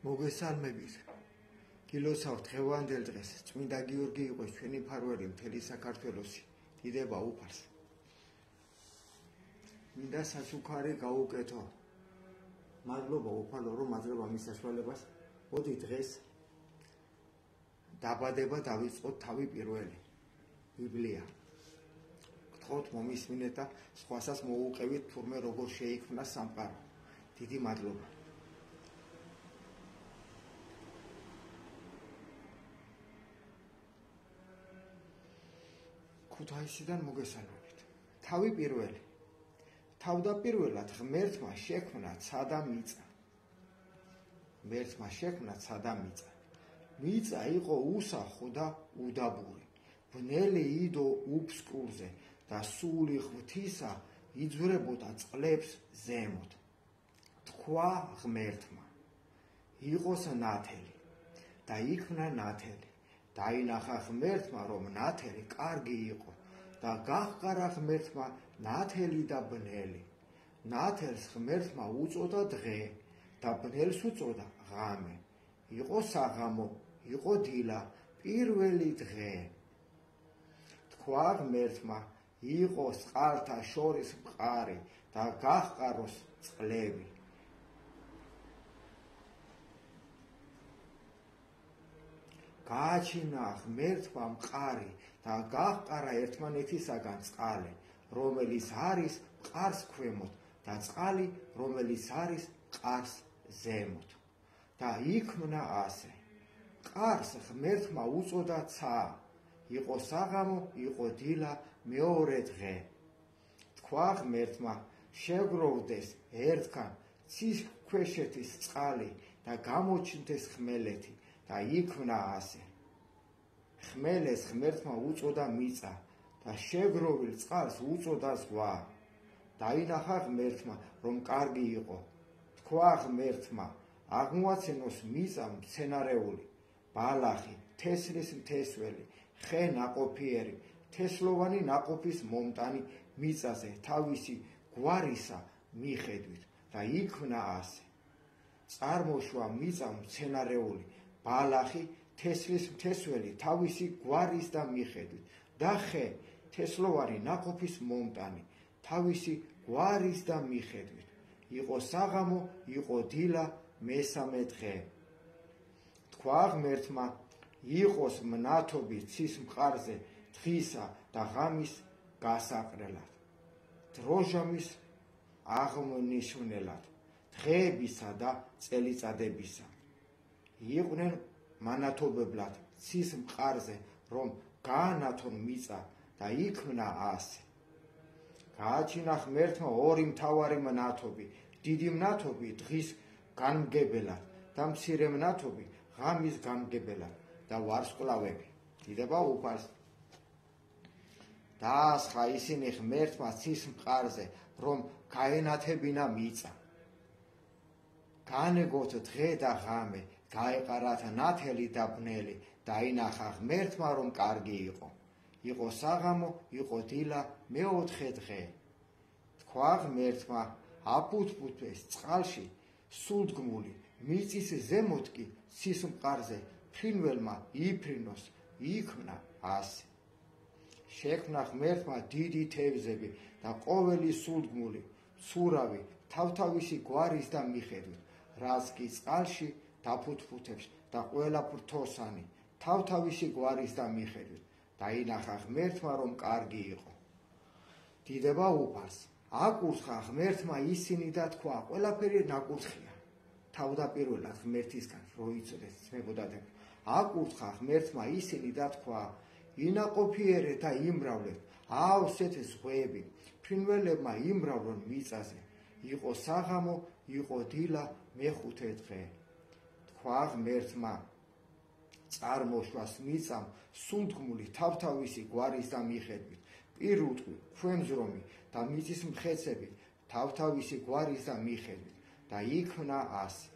მოგესალმებით. გილოცავთ დღევანდელ დღეს. წმინდა გიორგი იყოს ჩვენი მფარველი მთელი საქართველოსი. დიდება უფალს. მინდა სასუქარი გაუკეთო. მადლობა უფალო, რომ აძლევ ამის საშუალებას. მოდი დღეს დაბადება დავიწყოთ თავი პირველი. ბიბლია. გთხოვთ მომისმინეთ და სხვასაც მოუყევით თურმე როგორ შეიქმნა სამყარო. დიდი მადლობა. ქუთაისიდან მოგესალმებით. თავი პირველი. თავდაპირველად ღმერთმა შექმნა ცა და მიწა. ღმერთმა შექმნა ცა და მიწა. მიწა იყო უსახო და უდაბური. ბნელი იდო უფსკურზე და სული ღვთისა იძვრებოდა წყლებს ზემოთ. თქვა ღმერთმა, იყოს ნათელი და იქნა ნათელი. დაინახა ღმერთმა, რომ ნათელი კარგი იყო და გაჰყარა ღმერთმა ნათელი და ბნელი. ნათელს ღმერთმა უწოდა დღე და ბნელს უწოდა ღამე. იყო საღამო, იყო დილა, პირველი დღე. თქვა ღმერთმა, იყოს წყალთა შორის მყარი და გაჰყაროს წყლები. გააჩინა ღმერთმა მყარი და გაჰყარა ერთმანეთისაგან წყალი, რომელიც არის მყარს ქვემოთ და წყალი, რომელიც არის მყარს ზემოთ. და იქმნა ასე. მყარს ღმერთმა უწოდა ცა. იყო საღამო, იყო დილა, მეორე დღე. თქვა ღმერთმა, შეგროვდეს ერთგან ცის ქვეშეთის წყალი და გამოჩნდეს ხმელეთი. და იქმნა ასე. ხმელეს ღმერთმა უწოდა მიწა და შეგროვილ წყალს უწოდა ზღვა. დაინახა ღმერთმა, რომ კარგი იყო. თქვა ღმერთმა, აღმოაცენოს მიწა მცენარეული, ბალახი, თესლის მთესველი, ხე ნაყოფიერი, თესლოვანი ნაყოფის მომტანი მიწაზე თავისი გვარისა მიხედვით. და იქმნა ასე. წარმოშვა მიწა მცენარეული, ბალახი, თესლის მთესველი თავისი გვარის და მიხედვით და ხე თესლოვანი ნაყოფის მომტანი თავისი გვარის და მიხედვით. იყო საღამო, იყო დილა, მესამე დღე. თქვა ღმერთმა, იყოს მნათობი ცის მყარზე დღისა და ღამის გასაყრელად, დროჟამის აღმნიშვნელად, დღეებისა და წელიწადებისა. იყვნენ მანათობებლად ცის მყარზე, რომ გაანათონ მიწა და იქმნა ასე. გააჩინა ღმერთმა ორი მთავარი მნათობი, დიდი მნათობი დღის განმგებელად და მცირე მნათობი ღამის განმგებელად და ვარსკვლავები. დიდება უფალს. დაასხა ისინი ღმერთმა ცის მყარზე, რომ გაენათებინა მიწა. განეგოთ დღე და ღამე, გაეყარათ ნათელი და ბნელი. დაინახა ღმერთმა, რომ კარგი იყო. იყო საღამო, იყო დილა, მეოთხე დღე. თქვა ღმერთმა, აფუთფუთეს წყალში სულდგმული, მიწის ზემოთ კი ცის მყარზე ფრინველმა იფრინოს. იქმნა ასე. შექმნა ღმერთმა დიდი თევზები და ყოველი სულდგმული, ცურავი თავთავისი გვარის და მიხედვით, რაც კი წყალში დაფუთფუთებს და ყველა ფრთოსანი თავთავისი გვარის და მიხედვით. დაინახა ღმერთმა, რომ კარგი იყო. დიდება უფალს. აკურთხა ღმერთმა ისინი და თქვა, ყველაფერი ნაკურთხია. თავდაპირველად ღმერთისგან რო იცოდეთ ძმებოდადებ. აკურთხა ღმერთმა ისინი და თქვა, ინაყოფიერეთ და იმრავლეთ, აავსეთ ზღვები, ფრინველებმა იმრავლონ მიწაზე. იყო საღამო, იყო დილა, მეხუთე დღე. თქვა ღმერთმა, წარმოშვას მიწამ სულდგმული თავთავისი გვარის და მიხედვით, პირუტყვი, ქვემზრომი და მიწის მხეცები თავთავისი გვარის და მიხედვით. და იქმნა ასე.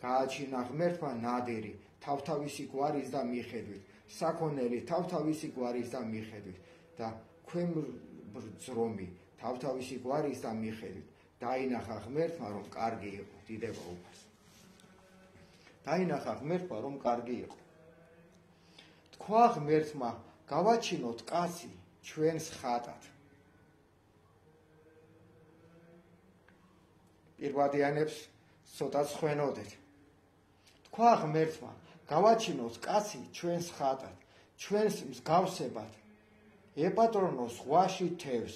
გააჩინა ღმერთმა ნადირი თავთავისი გვარის და მიხედვით, საქონელი თავთავისი გვარის და მიხედვით და ქვემზრომი თავთავისი გვარის და მიხედვით. დაინახა ღმერთმა, რომ კარგი იყო. დიდება უფალს. დაინახა ღმერთმა, რომ კარგი იყო. თქვა ღმერთმა, გავაჩინოთ კაცი ჩვენს ხატად. პირვადიანებს ცოტა ხვენოდეთ. თქვა ღმერთმა, გავაჩინოთ კაცი ჩვენს ხატად, ჩვენს მსგავსებად. ეპატრონოს ზღვაში თევს,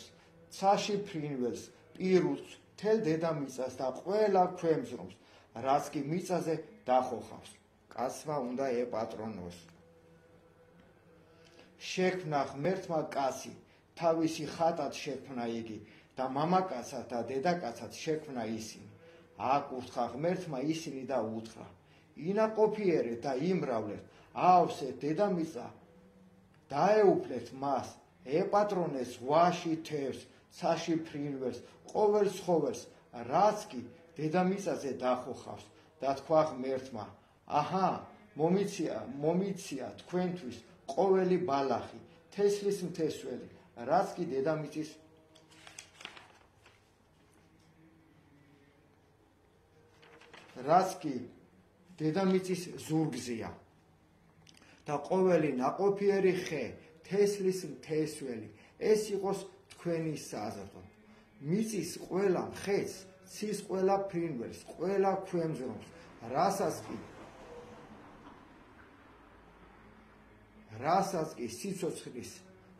ცაში ფრინველს, პირუტს, მთელ დედამიწას და ყველა ქვემზრომს, რაც კი მიწაზე დახოხავს. კაცმა უნდა ეპატრონოს. შექმნა ღმერთმა კაცი, თავისი ხატად შექმნა იგი და მამაკაცად და დედაკაცად შექმნა ისინი. აკურთხა ღმერთმა ისინი და უთხრა: ინაყოფიერეთ და იმრავლეთ, აავსეთ დედამიწა, დაეუფლეთ მას, ეპატრონეს ზღვაში თევს, ცაში ფრინველს, ყოველ ცხოველს, რაც კი დედამიწაზე დახოხავს. და თქვა ღმერთმა: აჰა, მომიცია თქვენთვის ყოველი ბალახი, თესლის მთესველი, რაც კი დედამიწის ზურგზეა და ყოველი ნაყოფიერი ხე, თესლის მთესველი, ეს იყოს თქვენი საზრდო. მიწის ყველა მხეც, ცის ყველა ფრინველს, ყველა ქვემზრომს, რასაც კი სიცოცხლის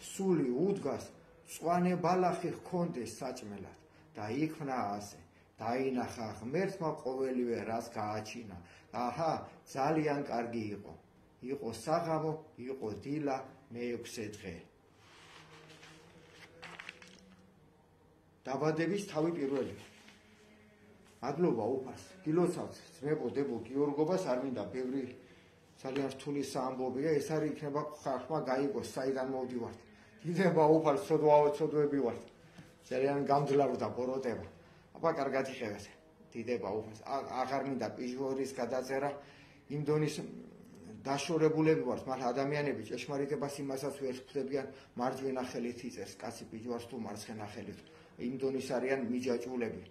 სული უდგას, მწვანე ბალახი ჰქონდეს საჭმელად. და იქმნა ასე. დაინახა ღმერთმა ყოველივე, რაც გააჩინა. აჰა, ძალიან კარგი იყო. იყო საღამო, იყო დილა, მეექვსე დღე. დაბადების თავი პირველი. მადლობა უფალს. გილოცავთ ძმებო, დებო, გიორგობას, არ მინდა ბევრი ძალიან რთული საამბობია, ეს არის იქნება ხალხმა გაიგოს, საიდან მოვდივართ. დიდება უფალს, ცოდვები ვართ. ძალიან გამძლავრდა ბოროტება. აბა კარგად იხევეთ. დიდება უფალს. აღარ მინდა პიჟვორის გადაწერა, იმ დონის დაშორებულები ვართ, მაგრამ ადამიანები ჭეშმარიტებას იმასაც ვერ ხვდებიან, მარჯვენა ხელით იწეს, კაცი პიჟვარს თუ მარცხენა ხელით. იმ დონის არიან მიჯაჭვულები.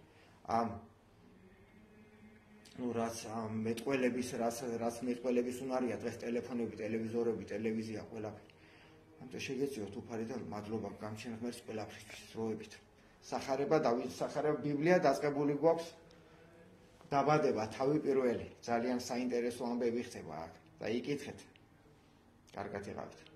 რაც მეტყველების უნარია, დღეს ტელეფონები, ტელევიზორები, ტელევიზია, ყველაფერი. ამიტომ შეგეწიოთ უფალი და მადლობა გამჩენ ღმერთს ყველაფრის დროებით. სახარება დავისახარებ, ბიბლია დაწყებული გვაქვს. დაბადება თავი პირველი, ძალიან საინტერესო ამბები ხდება აქ და იკითხეთ. კარგად იყავით.